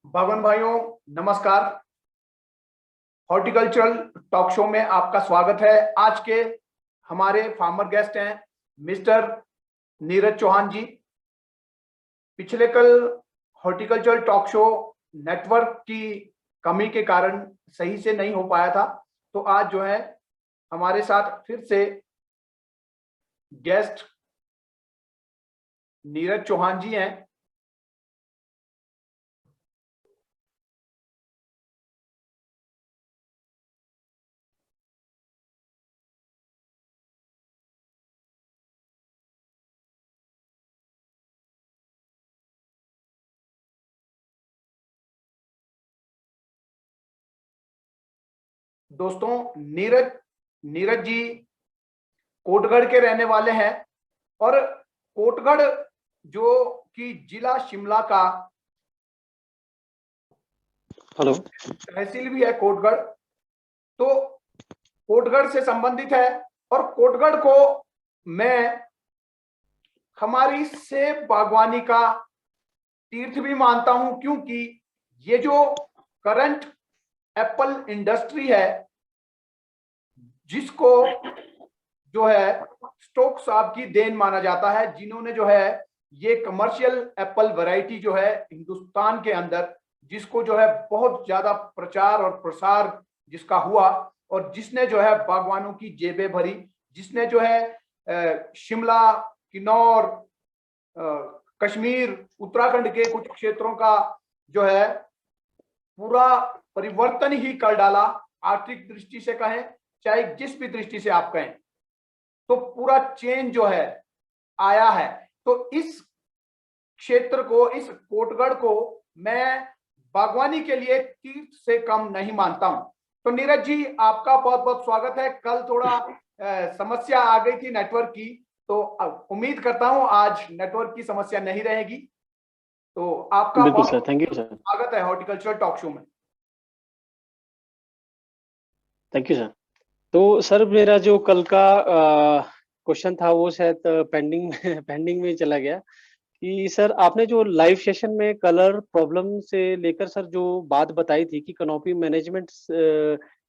भवन भाइयों, नमस्कार। हॉर्टिकल्चरल टॉक शो में आपका स्वागत है। आज के हमारे फार्मर गेस्ट हैं मिस्टर नीरज चौहान जी। पिछले कल हॉर्टिकल्चरल टॉक शो नेटवर्क की कमी के कारण सही से नहीं हो पाया था, तो आज जो है हमारे साथ फिर से गेस्ट नीरज चौहान जी हैं। दोस्तों, नीरज नीरज जी कोटगढ़ के रहने वाले हैं और कोटगढ़ जो कि जिला शिमला का हेलो तहसील भी है कोटगढ़, तो कोटगढ़ से संबंधित है। और कोटगढ़ को मैं हमारी सेब बागवानी का तीर्थ भी मानता हूं, क्योंकि ये जो करंट एप्पल इंडस्ट्री है, जिसको जो है स्टोक साहब की देन माना जाता है, जिन्होंने जो है ये कमर्शियल एप्पल वैरायटी जो है हिंदुस्तान के अंदर, जिसको जो है बहुत ज्यादा प्रचार और प्रसार जिसका हुआ, और जिसने जो है बागवानों की जेबें भरी, जिसने जो है शिमला, किन्नौर, कश्मीर, उत्तराखंड के कुछ क्षेत्रों का जो है पूरा परिवर्तन ही कर डाला। आर्थिक दृष्टि से कहें, चाहे जिस भी दृष्टि से आप कहें, तो पूरा चेंज जो है आया है। तो इस क्षेत्र को, इस कोटगढ़ को मैं बागवानी के लिए तीर्थ से कम नहीं मानता हूं। तो नीरज जी, आपका बहुत बहुत स्वागत है। कल थोड़ा समस्या आ गई थी नेटवर्क की, तो उम्मीद करता हूं आज नेटवर्क की समस्या नहीं रहेगी। तो आपका बिल्कुल बहुत सर, थैंक यू सर। स्वागत है हॉर्टिकल्चर टॉक शो में। Thank you sir. तो सर, मेरा जो कल का क्वेश्चन था वो शायद पेंडिंग पेंडिंग में चला गया कि सर आपने जो लाइव सेशन में कलर प्रॉब्लम से लेकर सर जो बात बताई थी कि कनोपी मैनेजमेंट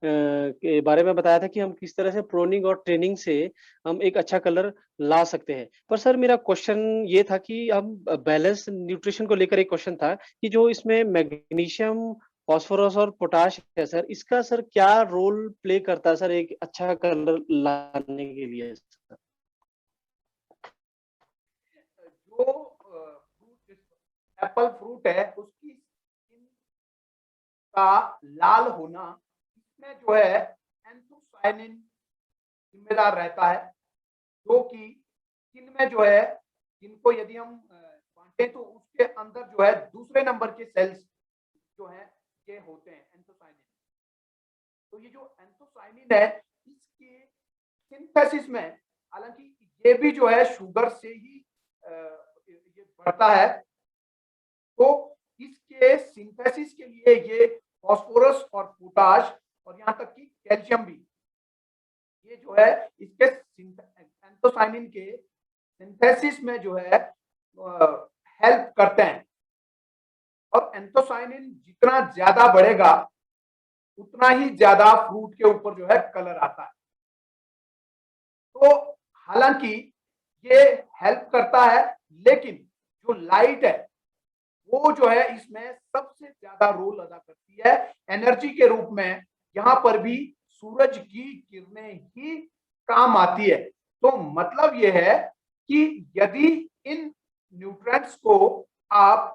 के बारे में बताया था कि हम किस तरह से प्रोनिंग और ट्रेनिंग से हम एक अच्छा कलर ला सकते हैं। पर सर मेरा क्वेश्चन ये था कि हम बैलेंस न्यूट्रिशन को लेकर एक क्वेश्चन था कि जो इसमें मैग्नीशियम, फास्फोरस और पोटाश है सर, इसका सर क्या रोल प्ले करता है सर एक अच्छा कलर लाने के लिए सर? जो फ्रूट, एप्पल फ्रूट है, उसकी स्किन का लाल होना, इसमें जो है एंथोसायनिन जिम्मेदार रहता है, जो कि स्किन में जो है, जिनको यदि हम बांटे तो उसके अंदर जो है दूसरे नंबर के सेल्स जो है ये होते हैं एंथोसायनिन। तो ये जो एंथोसायनिन है, इसकी सिंथेसिस में, हालांकि ये भी जो है शुगर से ही ये बढ़ता है, तो इसके सिंथेसिस के लिए ये फास्फोरस और पोटाश और यहाँ तक कि कैल्शियम भी, ये जो है इसके एंथोसायनिन के सिंथेसिस में जो है हेल्प करते हैं। और एंथोसायनिन जितना ज्यादा बढ़ेगा, उतना ही ज्यादा फ्रूट के ऊपर जो है कलर आता है। तो हालांकि ये हेल्प करता है, लेकिन जो लाइट है वो जो है इसमें सबसे ज्यादा रोल अदा करती है एनर्जी के रूप में। यहां पर भी सूरज की किरणें ही काम आती है। तो मतलब यह है कि यदि इन न्यूट्रिएंट्स को आप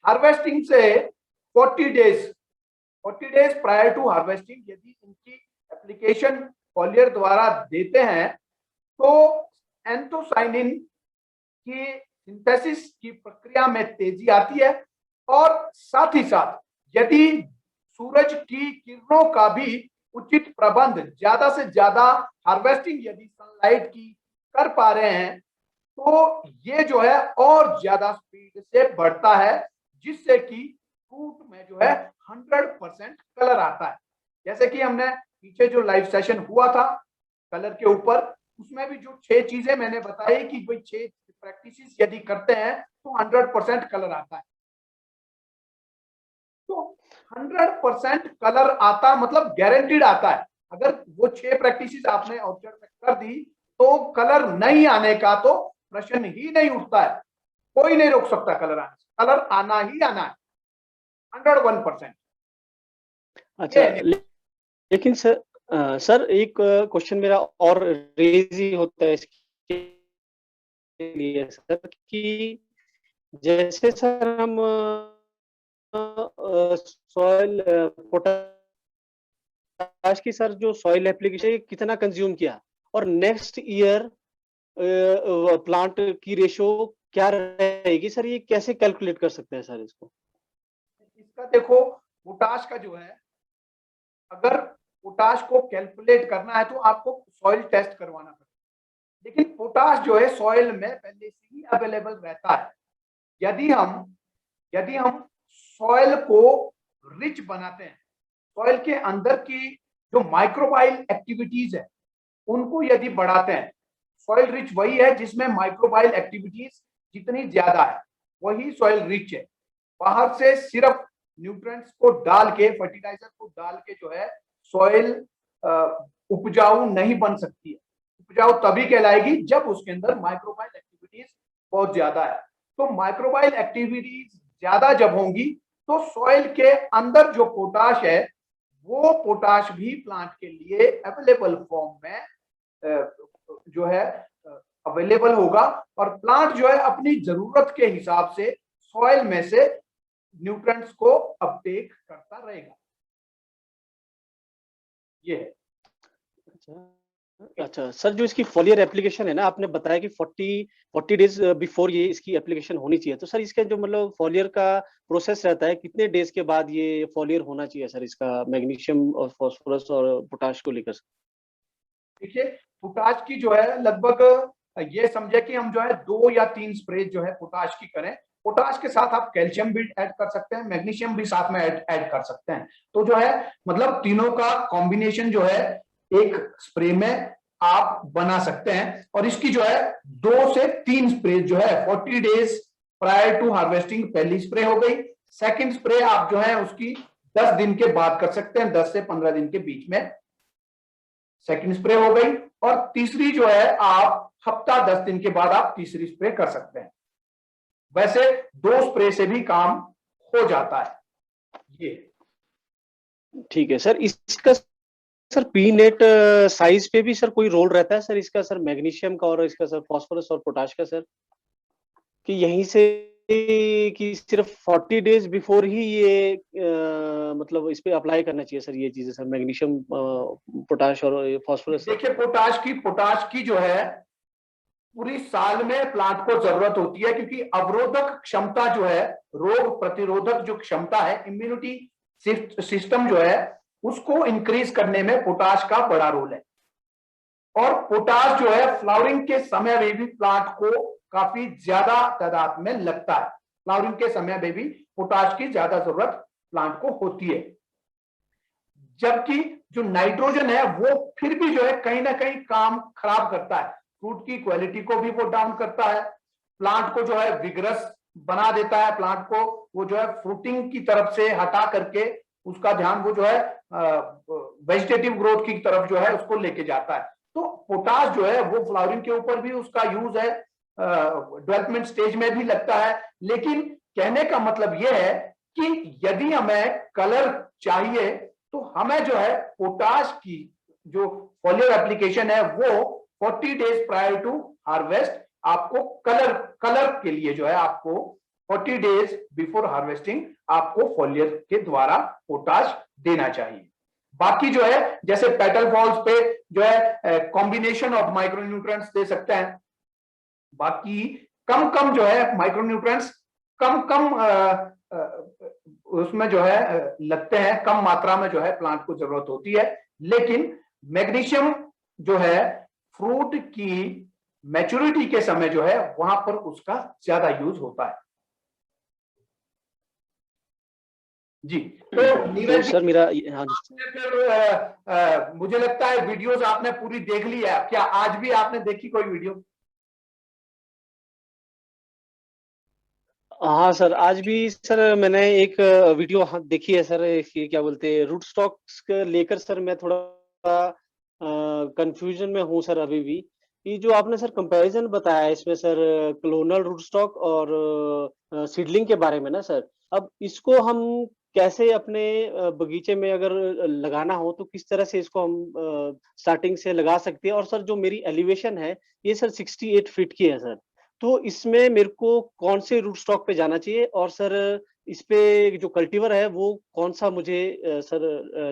हार्वेस्टिंग से 40 डेज प्रायर टू हार्वेस्टिंग यदि इनकी एप्लीकेशन फॉलियर द्वारा देते हैं, तो एंथोसायनिन की सिंथेसिस की प्रक्रिया में तेजी आती है। और साथ ही साथ यदि सूरज की किरणों का भी उचित प्रबंध, ज्यादा से ज्यादा हार्वेस्टिंग यदि सनलाइट की कर पा रहे हैं, तो ये जो है और ज्यादा स्पीड से बढ़ता है, जिससे कि फ्रूट में जो है 100% कलर आता है। जैसे कि हमने पीछे जो लाइव सेशन हुआ था कलर के ऊपर, उसमें भी जो 6 चीजें मैंने बताई कि भाई 6 प्रैक्टिसेस यदि करते हैं तो 100% कलर आता है। 100% कलर आता, मतलब गारंटीड आता है। अगर वो 6 प्रैक्टिसेस आपने ऑर्चर्ड में कर दी तो कलर नहीं आने का तो प्रश्न ही नहीं उठता है। कोई नहीं रोक सकता कलर आने से, कलर आना ही आना है 101%। अच्छा, लेकिन सर सर एक क्वेश्चन मेरा और रेज ही होता है इसके लिए सर, कि जैसे सर हम सॉइल पोटाश की सर जो सॉइल एप्लीकेशन कितना कंज्यूम किया और नेक्स्ट ईयर प्लांट की रेशो क्या रहेगी सर, ये कैसे कैलकुलेट कर सकते हैं सर इसको? इसका देखो, पोटाश का जो है, अगर पोटाश को कैलकुलेट करना है तो आपको सॉइल टेस्ट करवाना पड़ेगा, लेकिन पोटाश जो है सॉइल में पहले से ही अवेलेबल रहता है। यदि हम सॉइल को रिच बनाते हैं, सॉइल के अंदर की जो माइक्रोबाइल एक्टिविटीज है उनको यदि बढ़ाते हैं, सॉइल रिच वही है जिसमें माइक्रोबाइल एक्टिविटीज जितनी ज्यादा है वही सॉइल रिच है। बाहर से सिर्फ न्यूट्रिएंट्स को डाल के, फर्टिलाइजर को डाल के जो है सॉइल उपजाऊ नहीं बन सकती है। उपजाऊ तभी कहलाएगी जब उसके अंदर माइक्रोबाइल एक्टिविटीज बहुत ज्यादा है। तो माइक्रोबाइल एक्टिविटीज ज्यादा जब होंगी तो सॉइल के अंदर जो पोटाश है वो पोटाश भी प्लांट के लिए अवेलेबल फॉर्म में जो है अवेलेबल होगा, और प्लांट जो है अपनी जरूरत के हिसाब से सॉइल में से न्यूट्रिएंट्स को अपटेक करता रहेगा। ये है। अच्छा सर, जो इसकी फॉलियर एप्लीकेशन है ना, आपने बताया कि 40 डेज बिफोर ये इसकी एप्लीकेशन होनी चाहिए, तो सर इसका जो मतलब फॉलियर का प्रोसेस रहता है, कितने डेज के बाद ये फॉलियर होना चाहिए सर इसका, मैग्नीशियम और फास्फोरस और पोटाश को लेकर? देखिए, पोटाश की जो है लगभग ये समझे कि हम जो है 2 या 3 स्प्रे जो है पोटाश की करें। पोटाश के साथ आप कैल्शियम भी ऐड कर सकते हैं, मैग्नीशियम भी साथ में ऐड कर सकते हैं। तो जो है मतलब तीनों का कॉम्बिनेशन जो है एक स्प्रे में आप बना सकते हैं, और इसकी जो है 2 से 3 स्प्रे जो है 40 डेज प्रायर टू हार्वेस्टिंग पहली स्प्रे हो गई। सेकंड स्प्रे आप जो है उसकी 10 दिन के बाद कर सकते हैं, 10 से 15 दिन के बीच में सेकंड स्प्रे हो गई, और तीसरी जो है आप हफ्ता 10 दिन के बाद आप तीसरी स्प्रे कर सकते हैं। वैसे 2 स्प्रे से भी काम हो जाता है। ये ठीक है सर। इसका सर पी नेट साइज पे भी सर कोई रोल रहता है सर इसका, सर मैग्नीशियम का और इसका सर फास्फोरस और पोटाश का सर, कि यहीं से कि सिर्फ 40 डेज बिफोर ही ये मतलब इस पे अप्लाई करना चाहिए सर ये चीजें, सर मैग्नीशियम पोटाश और फास्फोरस? देखिए, पोटाश की जो है पूरी साल में प्लांट को जरूरत होती है, क्योंकि अवरोधक क्षमता जो है, रोग प्रतिरोधक जो क्षमता है, इम्यूनिटी सिस्टम जो है उसको इंक्रीज करने में पोटाश का बड़ा रोल है। और पोटाश जो है फ्लावरिंग के समय में भी प्लांट को काफी ज्यादा तादाद में लगता है। फ्लावरिंग के समय में भी पोटाश की ज्यादा जरूरत प्लांट को होती है, जबकि जो नाइट्रोजन है वो फिर भी जो है कहीं ना कहीं काम खराब करता है, फ्रूट की क्वालिटी को भी वो डाउन करता है, प्लांट को जो है विगरस बना देता है, प्लांट को वो जो है फ्रूटिंग की तरफ से हटा करके उसका ध्यान वो जो है वेजिटेटिव ग्रोथ की तरफ जो है उसको लेके जाता है। तो पोटाश जो है वो फ्लावरिंग के ऊपर भी उसका यूज है, डेवलपमेंट स्टेज में भी लगता है। लेकिन कहने का मतलब यह है कि यदि हमें कलर चाहिए तो हमें जो है पोटाश की जो फॉलियर एप्लीकेशन है वो 40 डेज प्रायर टू हार्वेस्ट आपको कलर के लिए जो है आपको 40 डेज बिफोर हार्वेस्टिंग आपको फॉलियर के द्वारा पोटाश देना चाहिए। बाकी जो है जैसे पेटल फॉल्स पे जो है कॉम्बिनेशन ऑफ माइक्रोन्यूट्रिएंट्स दे सकते हैं। बाकी कम जो है माइक्रोन्यूट्रिएंट्स कम उसमें जो है लगते हैं, कम मात्रा में जो है प्लांट को जरूरत होती है। लेकिन मैग्नीशियम जो है फ्रूट की मैच्योरिटी के समय जो है वहां पर उसका ज्यादा यूज होता है। जी, तो नीरज सर मेरा फिर मुझे लगता है वीडियोस आपने पूरी देख ली है। क्या आज भी आपने देखी कोई वीडियो? हाँ सर, आज भी सर मैंने एक वीडियो देखी है सर, ये क्या बोलते हैं रूट स्टॉक्स को लेकर सर मैं थोड़ा कंफ्यूजन में हूँ सर अभी भी। ये जो आपने सर कंपैरिजन बताया है इसमें सर, क्लोनल रूट स्टॉक और सीडलिंग के बारे में ना सर, अब इसको हम कैसे अपने बगीचे में अगर लगाना हो तो किस तरह से इसको हम स्टार्टिंग से लगा सकते हैं। और सर जो मेरी एलिवेशन है ये सर 68 फीट की है सर, तो इसमें मेरे को कौन से रूट स्टॉक पे जाना चाहिए और सर इस पे जो कल्टीवर है वो कौन सा मुझे सर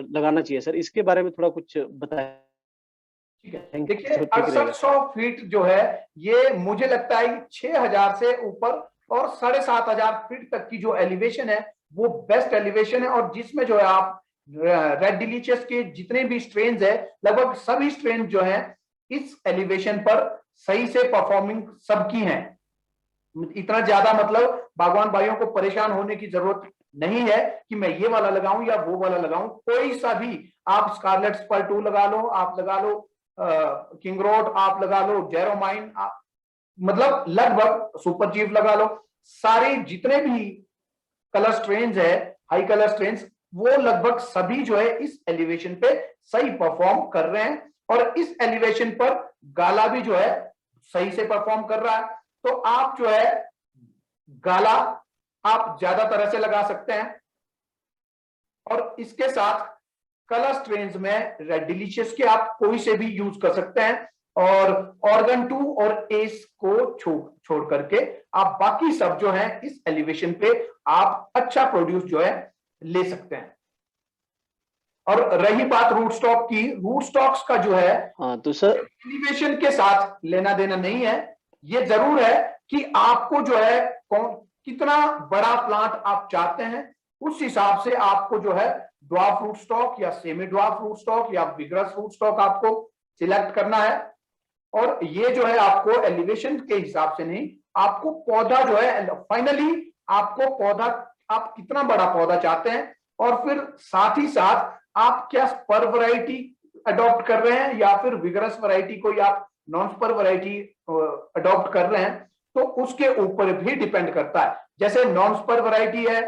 लगाना चाहिए सर, इसके बारे में थोड़ा कुछ बताएं ठीक है, देखिए तो ठीक रहेगा सर। 6800 फीट जो है, ये मुझे लगता है 6000 से ऊपर और 7500 फीट तक की जो एलिवेशन है वो बेस्ट एलिवेशन है। और जिसमें जो है आप रेड डिलीशियस के जितने भी स्ट्रेन्स है, लगभग सभी स्ट्रेन जो है इस एलिवेशन पर सही से परफॉर्मिंग सबकी हैं। इतना ज्यादा मतलब बागवान भाइयों को परेशान होने की जरूरत नहीं है कि मैं ये वाला लगाऊं या वो वाला लगाऊं। कोई सा भी आप स्कारलेट स्पर 2 लगा लो, आप लगा लो किंग रोड, आप लगा लो जेरोमाइन, मतलब लगभग सुपर चीफ लगा लो, सारे जितने भी कलर स्ट्रेन्स है, हाई कलर स्ट्रेन्स, वो लगभग सभी जो है इस एलिवेशन पे सही परफॉर्म कर रहे हैं। और इस एलिवेशन पर गाला भी जो है सही से परफॉर्म कर रहा है। तो आप जो है गाला आप ज्यादा तरह से लगा सकते हैं। और इसके साथ कलर स्ट्रेन्स में रेड डिलीशियस के आप कोई से भी यूज कर सकते हैं। और ऑर्गन 2 और एस को छोड़ करके आप बाकी सब जो है इस एलिवेशन पे आप अच्छा प्रोड्यूस जो है ले सकते हैं। और रही बात रूट स्टॉक की, रूट स्टॉक्स का जो है हाँ तो सर एलिवेशन के साथ लेना देना नहीं है। ये जरूर है कि आपको जो है कितना बड़ा प्लांट आप चाहते हैं, उस हिसाब से आपको जो है ड्वार्फ रूट स्टॉक या सेमी ड्वार्फ रूट स्टॉक या विग्रस रूट स्टॉक आपको सिलेक्ट करना है। और ये जो है आपको एलिवेशन के हिसाब से नहीं, आपको पौधा जो है फाइनली आपको पौधा आप कितना बड़ा पौधा चाहते हैं, और फिर साथ ही साथ आप क्या स्पर वैरायटी अडॉप्ट कर रहे हैं या फिर विगरस वैरायटी कोई आप नॉन स्पर वैरायटी अडॉप्ट कर रहे हैं, तो उसके ऊपर भी डिपेंड करता है। जैसे नॉन स्पर वैरायटी है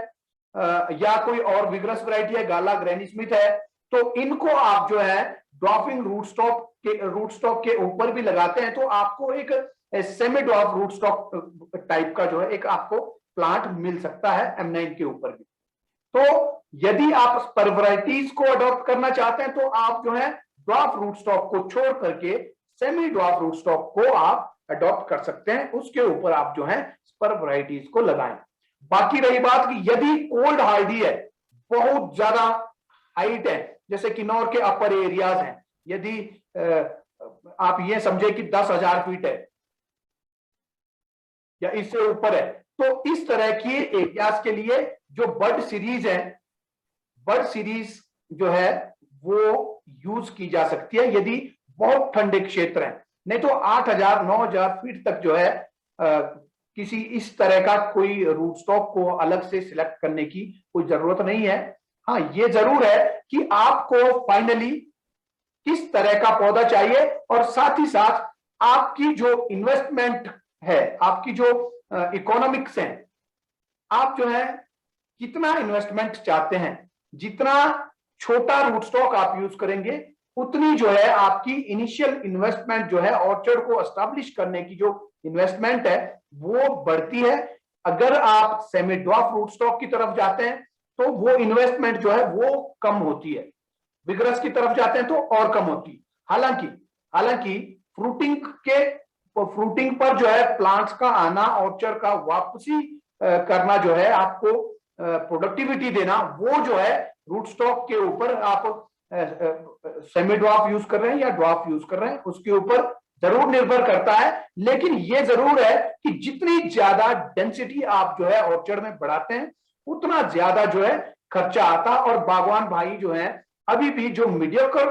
या कोई और विगरस वैरायटी है, गाला ग्रैनी स्मिथ है, तो इनको आप जो है ड्वार्फिंग रूट स्टॉक के ऊपर भी लगाते हैं, तो आपको एक semi dwarf root stock type का जो है एक आपको प्लांट मिल सकता है M9 के ऊपर भी। तो यदि आप स्पर वैरायटीज को अडॉप्ट करना चाहते हैं तो आप जो है ड्वार्फ रूट स्टॉक को छोड़ करके सेमी ड्वार्फ रूट स्टॉक को आप अडॉप्ट कर सकते हैं, उसके ऊपर आप जो है स्पर वैरायटीज को लगाएं। बाकी रही बात कि यदि कोल्ड हार्डी है, बहुत ज्यादा हाइट है, जैसे किन्नौर के अपर एरियाज हैं, यदि आप ये समझे कि 10,000 फीट है या इससे ऊपर है, तो इस तरह के एरियाज के लिए जो बर्ड सीरीज है, बर्ड सीरीज जो है वो यूज की जा सकती है यदि बहुत ठंडे क्षेत्र है। नहीं तो 8,000 9,000 फीट तक जो है किसी इस तरह का कोई रूट स्टॉक को अलग से सिलेक्ट करने की कोई जरूरत नहीं है। हाँ, ये जरूर है कि आपको फाइनली किस तरह का पौधा चाहिए, और साथ ही साथ आपकी जो इन्वेस्टमेंट है, आपकी जो इकोनॉमिक्स है, आप जो है कितना इन्वेस्टमेंट चाहते हैं। जितना छोटा रूट स्टॉक आप यूज करेंगे, उतनी जो है आपकी इनिशियल इन्वेस्टमेंट जो है ऑर्चर्ड को एस्टैब्लिश करने की जो इन्वेस्टमेंट है वो बढ़ती है। अगर आप सेमी ड्वार्फ रूट स्टॉक की तरफ जाते हैं तो वो इन्वेस्टमेंट जो है वो कम होती है, विग्रस की तरफ जाते हैं तो और कम होती है। हालांकि फ्रूटिंग पर जो है प्लांट्स का आना, ऑर्चर्ड का वापसी करना जो है आपको प्रोडक्टिविटी देना, वो जो है रूट स्टॉक के ऊपर आप सेमी ड्वार्फ यूज कर रहे हैं या ड्वार्फ यूज कर रहे हैं उसके ऊपर जरूर निर्भर करता है। लेकिन ये जरूर है कि जितनी ज्यादा डेंसिटी आप जो है ऑर्चर्ड में बढ़ाते हैं, उतना ज्यादा जो है खर्चा आता। और बागवान भाई जो है अभी भी जो मीडियोकर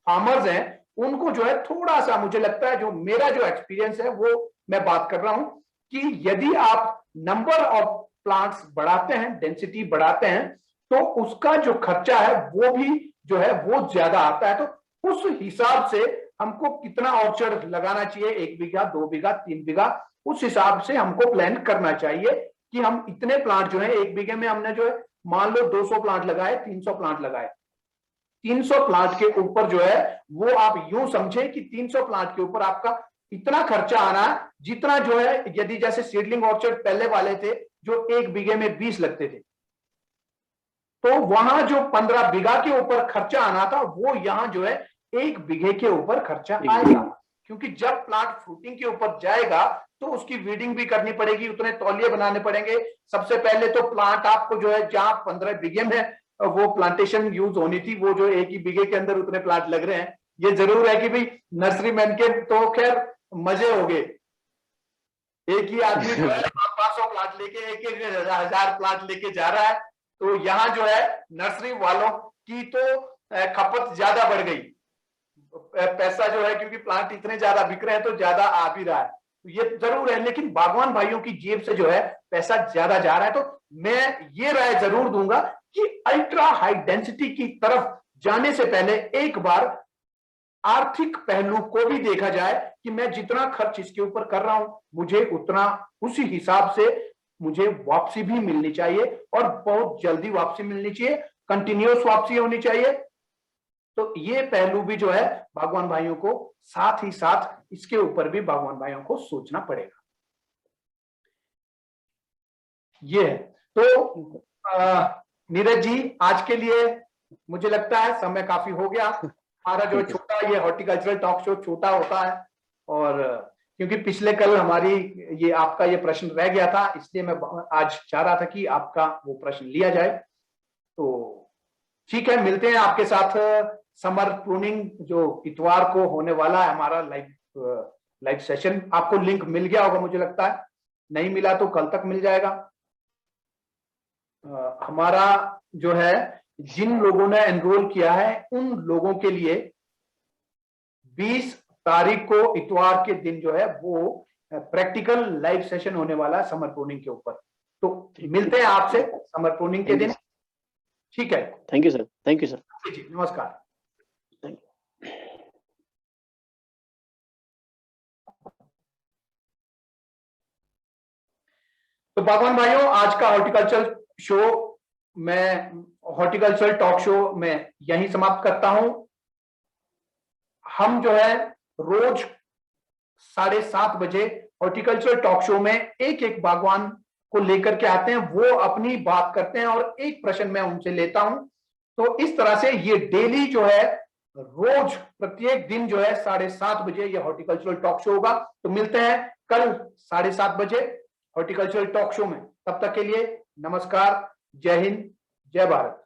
फार्मर्स हैं, उनको जो है थोड़ा सा, मुझे लगता है, जो मेरा जो एक्सपीरियंस है वो मैं बात कर रहा हूं कि यदि आप नंबर ऑफ प्लांट्स बढ़ाते हैं, डेंसिटी बढ़ाते हैं, तो उसका जो खर्चा है वो भी जो है वो ज्यादा आता है। तो उस हिसाब से हमको कितना ऑर्चर्ड लगाना चाहिए, 1 बीघा 2 बीघा 3 बीघा, उस हिसाब से हमको प्लान करना चाहिए। कि हम इतने प्लांट जो है, 1 बीघे में हमने जो है मान लो 200 प्लांट लगाए, 300 प्लांट लगाए, 300 प्लांट के ऊपर जो है वो आप यूं समझे कि 300 प्लांट के ऊपर आपका इतना खर्चा आना है, जितना जो है यदि जैसे सीडलिंग ऑर्चर्ड पहले वाले थे जो 1 बीघे में 20 लगते थे, तो वहां जो 15 बीघा के ऊपर खर्चा आना था वो यहां जो है 1 बीघे के ऊपर खर्चा आएगा। क्योंकि जब प्लांट फ्रूटिंग के ऊपर जाएगा तो उसकी वीडिंग भी करनी पड़ेगी, उतने तौलिए बनाने पड़ेंगे। सबसे पहले तो प्लांट आपको जो है जहां 15 बीघे में वो प्लांटेशन यूज होनी थी, वो जो 1 ही बीघे के अंदर उतने प्लांट लग रहे हैं। ये जरूर है कि भाई नर्सरी मैन के तो खैर मजे हो गए, एक ही आदमी जो है 500 प्लांट लेके, 1,000 प्लांट लेके जा रहा है। तो यहाँ जो है नर्सरी वालों की तो खपत ज्यादा बढ़ गई, पैसा जो है क्योंकि प्लांट इतने ज्यादा बिक रहे हैं तो ज्यादा आ भी रहा है, तो ये जरूर है। लेकिन बागवान भाइयों की जेब से जो है पैसा ज्यादा जा रहा है। तो मैं ये राय जरूर दूंगा कि अल्ट्रा हाई डेंसिटी की तरफ जाने से पहले एक बार आर्थिक पहलू को भी देखा जाए कि मैं जितना खर्च इसके ऊपर कर रहा हूं मुझे उतना उसी हिसाब से मुझे वापसी भी मिलनी चाहिए, और बहुत जल्दी वापसी मिलनी चाहिए, कंटिन्यूअस वापसी होनी चाहिए। तो ये पहलू भी जो है बागवान भाइयों को साथ ही साथ इसके ऊपर भी बागवान भाइयों को सोचना पड़ेगा। ये है। तो नीरज जी, आज के लिए मुझे लगता है समय काफी हो गया। हमारा जो छोटा ये हॉर्टिकल्चरल टॉक शो छोटा होता है, और क्योंकि पिछले कल हमारी ये आपका ये प्रश्न रह गया था, इसलिए मैं आज चाह रहा था कि आपका वो प्रश्न लिया जाए। तो ठीक है, मिलते हैं आपके साथ समर प्रूनिंग जो इतवार को होने वाला है हमारा लाइव सेशन। आपको लिंक मिल गया होगा मुझे लगता है, नहीं मिला तो कल तक मिल जाएगा। हमारा जो है जिन लोगों ने एनरोल किया है उन लोगों के लिए 20 तारीख को इतवार के दिन जो है वो प्रैक्टिकल लाइव सेशन होने वाला है समर प्रूनिंग के ऊपर। तो मिलते हैं आपसे समर प्रूनिंग के दिन। ठीक है, thank you sir, thank you sir ji, नमस्कार। तो बागवान भाइयों, आज का हॉर्टिकल्चर शो मैं हॉर्टिकल्चर टॉक शो में यहीं समाप्त करता हूं। हम जो है रोज 7:30 बजे हॉर्टिकल्चर टॉक शो में एक एक बागवान को लेकर के आते हैं, वो अपनी बात करते हैं और एक प्रश्न मैं उनसे लेता हूं। तो इस तरह से ये डेली जो है रोज प्रत्येक दिन जो है 7:30 बजे ये हॉर्टिकल्चरल टॉक शो होगा। तो मिलते हैं कल 7:30 बजे हॉर्टिकल्चरल टॉक शो में। तब तक के लिए नमस्कार, जय हिंद, जय भारत।